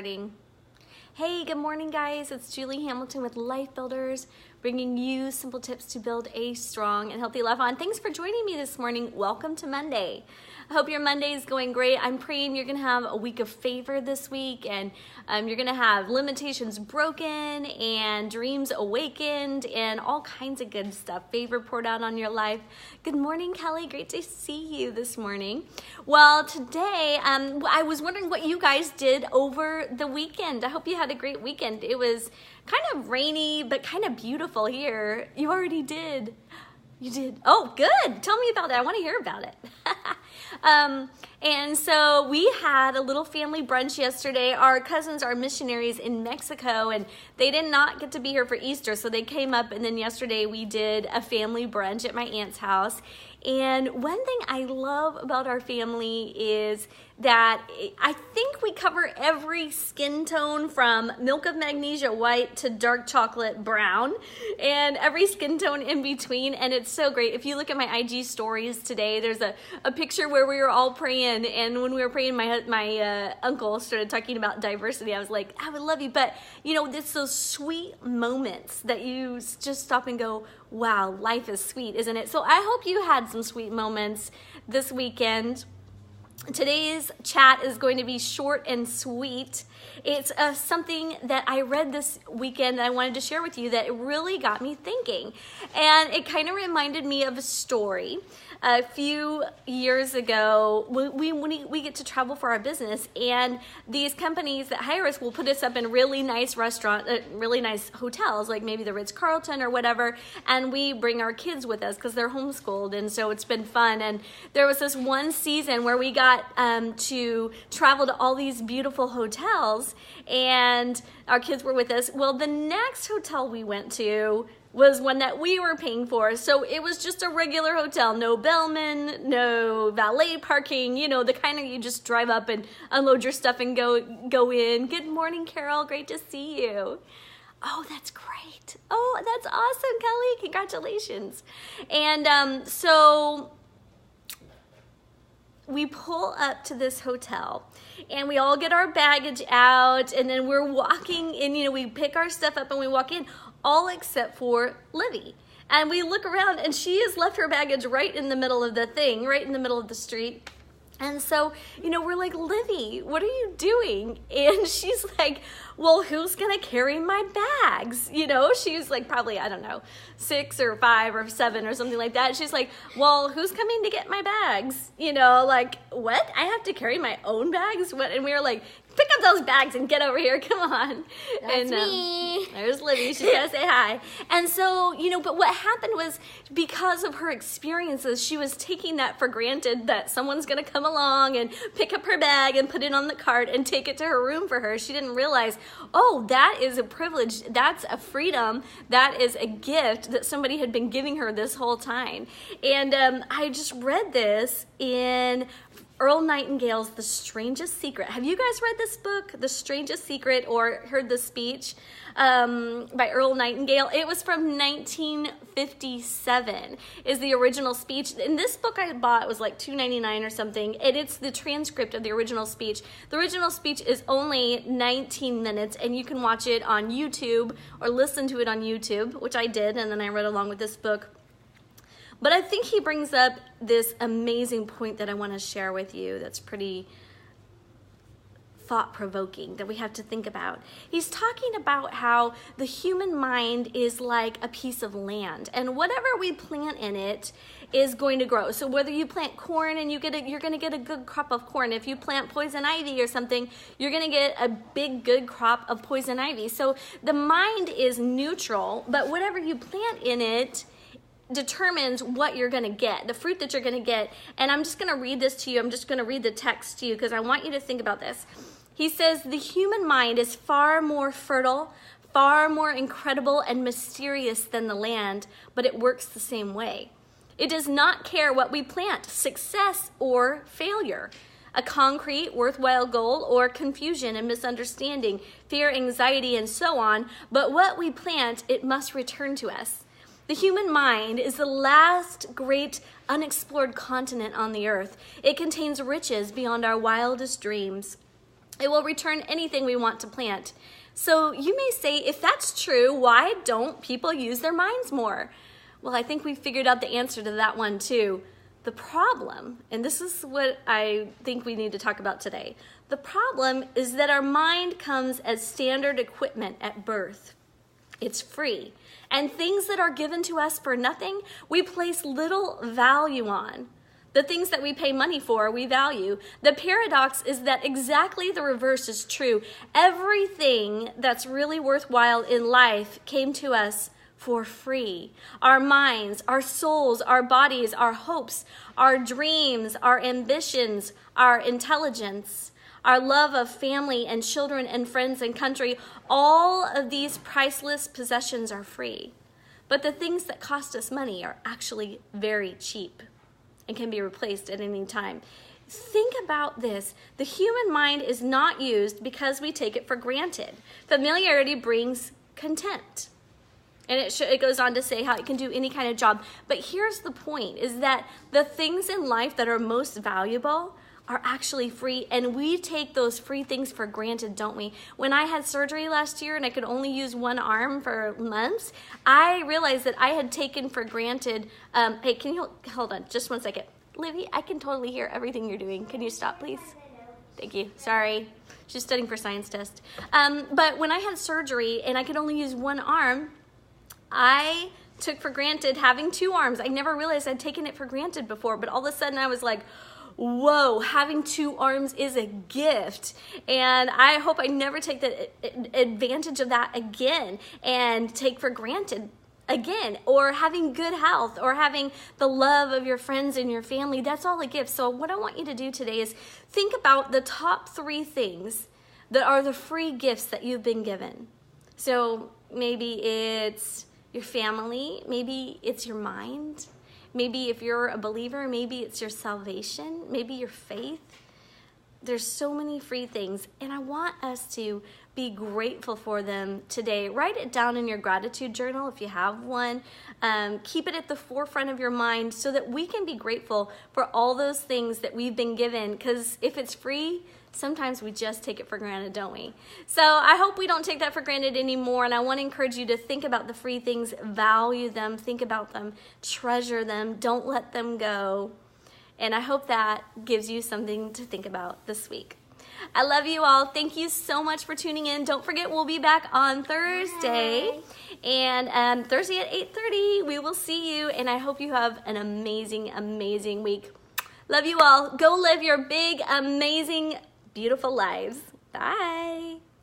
Hey, good morning, guys. It's Julie Hamilton with Life Builders, bringing you simple tips to build a strong and healthy life. Thanks for joining me this morning. Welcome to Monday. I hope your Monday is going great. I'm praying you're going to have a week of favor this week, and you're going to have limitations broken and dreams awakened and all kinds of good stuff. Favor poured out on your life. Good morning, Kelly. Great to see you this morning. Well, today, I was wondering what you guys did over the weekend. I hope you had a great weekend. It was kind of rainy, but kind of beautiful here. You already did. You did? Oh, good. Tell me about it. I want to hear about it. And so we had a little family brunch yesterday. Our cousins are missionaries in Mexico, and they did not get to be here for Easter, so they came up, and then yesterday we did a family brunch at my aunt's house. And one thing I love about our family is that I think we cover every skin tone from milk of magnesia white to dark chocolate brown, and every skin tone in between, and it's so great. If you look at my IG stories today, there's a picture where we were all praying, and when we were praying, my uncle started talking about diversity. I was like, I would love you, but you know, it's those sweet moments that you just stop and go, wow, life is sweet, isn't it? So I hope you had some sweet moments this weekend. Today's chat is going to be short and sweet. It's something that I read this weekend that I wanted to share with you that it really got me thinking. And it kind of reminded me of a story. A few years ago, we get to travel for our business, and these companies that hire us will put us up in really nice really nice hotels, like maybe the Ritz-Carlton or whatever, and we bring our kids with us because they're homeschooled, and so it's been fun. And there was this one season where we got to travel to all these beautiful hotels, and our kids were with us. Well, the next hotel we went to was one that we were paying for. So it was just a regular hotel, no bellman, no valet parking, you know, the kind of you just drive up and unload your stuff and go in. Good morning, Carol. Great to see you. Oh, that's great. Oh, that's awesome, Kelly. Congratulations. And so we pull up to this hotel, and we all get our baggage out, and then we're walking in, you know, we pick our stuff up and we walk in, all except for Livy. And we look around, and she has left her baggage right in the middle of the thing, right in the middle of the street. And so, you know, we're like, Livy, what are you doing? And she's like, well, who's going to carry my bags? You know, she's like probably, I don't know, 6 or 5 or 7 or something like that. She's like, well, who's coming to get my bags? You know, like, what? I have to carry my own bags? What? And we were like, pick up those bags and get over here. Come on. That's me. There's Livy. She's going to say hi. And so, you know, but what happened was because of her experiences, she was taking that for granted that someone's going to come along and pick up her bag and put it on the cart and take it to her room for her. She didn't realize, oh, that is a privilege. That's a freedom. That is a gift that somebody had been giving her this whole time. And I just read this in Earl Nightingale's The Strangest Secret. Have you guys read this book, The Strangest Secret, or heard the speech by Earl Nightingale? It was from 1957 is the original speech. In this book I bought, it was like $2.99 or something, and it's the transcript of the original speech. The original speech is only 19 minutes, and you can watch it on YouTube or listen to it on YouTube, which I did, and then I read along with this book. But I think he brings up this amazing point that I want to share with you that's pretty thought-provoking that we have to think about. He's talking about how the human mind is like a piece of land, and whatever we plant in it is going to grow. So whether you plant corn and you're going to get a good crop of corn. If you plant poison ivy or something, you're going to get a big good crop of poison ivy. So the mind is neutral, but whatever you plant in it determines what you're going to get, the fruit that you're going to get. And I'm just going to read this to you. I'm just going to read the text to you because I want you to think about this. He says, the human mind is far more fertile, far more incredible and mysterious than the land, but it works the same way. It does not care what we plant, success or failure, a concrete, worthwhile goal, or confusion and misunderstanding, fear, anxiety, and so on. But what we plant, it must return to us. The human mind is the last great unexplored continent on the earth. It contains riches beyond our wildest dreams. It will return anything we want to plant. So you may say, if that's true, why don't people use their minds more? Well, I think we figured out the answer to that one too. The problem, and this is what I think we need to talk about today, the problem is that our mind comes as standard equipment at birth. It's free. And things that are given to us for nothing, we place little value on. The things that we pay money for, we value. The paradox is that exactly the reverse is true. Everything that's really worthwhile in life came to us for free. Our minds, our souls, our bodies, our hopes, our dreams, our ambitions, our intelligence, our love of family and children and friends and country, all of these priceless possessions are free. But the things that cost us money are actually very cheap and can be replaced at any time. Think about this. The human mind is not used because we take it for granted. Familiarity brings contempt. And it goes on to say how it can do any kind of job. But here's the point, is that the things in life that are most valuable are actually free, and we take those free things for granted, don't we? When I had surgery last year and I could only use one arm for months, I realized that I had taken for granted, hey, can you hold on just one second? Livy, I can totally hear everything you're doing. Can you stop, please? Thank you. Sorry. She's studying for science test. But when I had surgery and I could only use one arm, I took for granted having two arms. I never realized I'd taken it for granted before, but all of a sudden I was like, whoa, having two arms is a gift. And I hope I never take the advantage of that again and take for granted again. Or having good health, or having the love of your friends and your family. That's all a gift. So what I want you to do today is think about the top 3 things that are the free gifts that you've been given. So maybe it's your family, maybe it's your mind, maybe if you're a believer, maybe it's your salvation, maybe your faith. There's so many free things, and I want us to be grateful for them today. Write it down in your gratitude journal if you have one. Keep it at the forefront of your mind so that we can be grateful for all those things that we've been given, because if it's free, sometimes we just take it for granted, don't we? So I hope we don't take that for granted anymore, and I want to encourage you to think about the free things, value them, think about them, treasure them, don't let them go. And I hope that gives you something to think about this week. I love you all. Thank you so much for tuning in. Don't forget, we'll be back on Thursday. And Thursday at 8:30, we will see you. And I hope you have an amazing, amazing week. Love you all. Go live your big, amazing, beautiful lives. Bye.